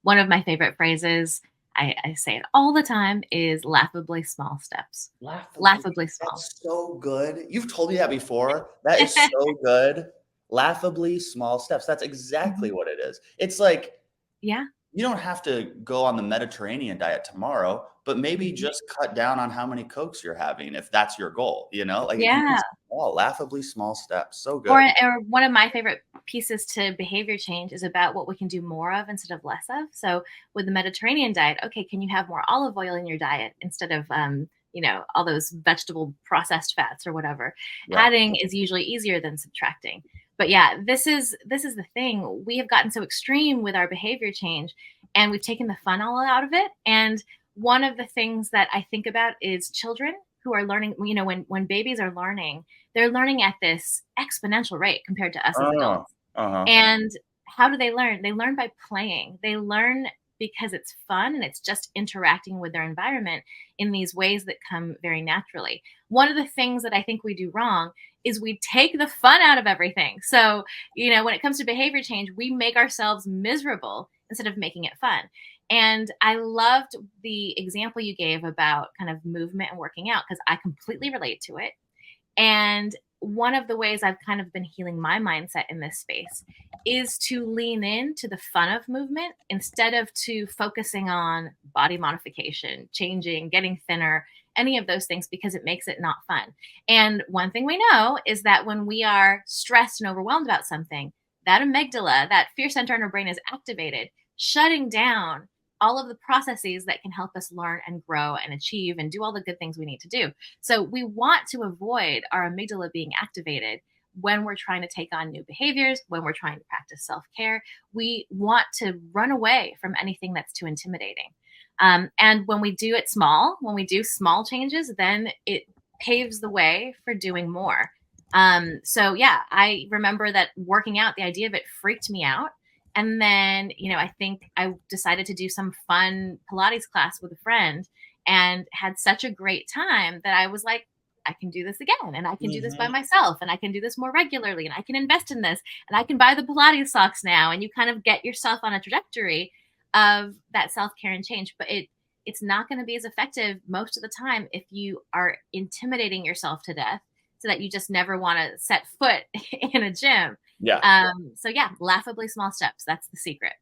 one of my favorite phrases, I say it all the time, is laughably small steps. Laughably. Laughably small. That's so good. You've told me that before. That is so good. Laughably small steps. That's exactly Mhm. what it is. It's like Yeah. you don't have to go on the Mediterranean diet tomorrow, but maybe Mhm. just cut down on how many Cokes you're having if that's your goal, you know? Like it can be Yeah. small, laughably small steps. So Or good. or one of my favorite pieces to behavior change is about what we can do more of instead of less of. So with the Mediterranean diet, okay, can you have more olive oil in your diet instead of all those vegetable processed fats or whatever? Yeah. Adding is usually easier than subtracting. But yeah, this is the thing. We have gotten so extreme with our behavior change and we've taken the fun all out of it. And one of the things that I think about is children who are learning, when babies are learning, they're learning at this exponential rate compared to us as Oh, adults. uh-huh. And how do they learn? They learn by playing. They learn because it's fun and it's just interacting with their environment in these ways that come very naturally. One of the things that I think we do wrong is we take the fun out of everything. So, when it comes to behavior change, we make ourselves miserable instead of making it fun. And I loved the example you gave about kind of movement and working out because I completely relate to it. And one of the ways I've kind of been healing my mindset in this space is to lean into the fun of movement instead of to focusing on body modification, changing, getting thinner, any of those things because it makes it not fun. And one thing we know is that when we are stressed and overwhelmed about something, that amygdala, that fear center in our brain is activated, shutting down all of the processes that can help us learn and grow and achieve and do all the good things we need to do. So we want to avoid our amygdala being activated when we're trying to take on new behaviors, when we're trying to practice self care. We want to run away from anything that's too intimidating. And when we do it small, when we do small changes, then it paves the way for doing more. So, yeah, I remember that working out, the idea of it freaked me out. And then, I think I decided to do some fun Pilates class with a friend and had such a great time that I was like, I can do this again and I can do this by Mhm. myself and I can do this more regularly and I can invest in this and I can buy the Pilates socks now. And you kind of get yourself on a trajectory of that self-care and change. But it's not going to be as effective most of the time if you are intimidating yourself to death so that you just never want to set foot in a gym. Yeah. So yeah, laughably small steps. That's the secret.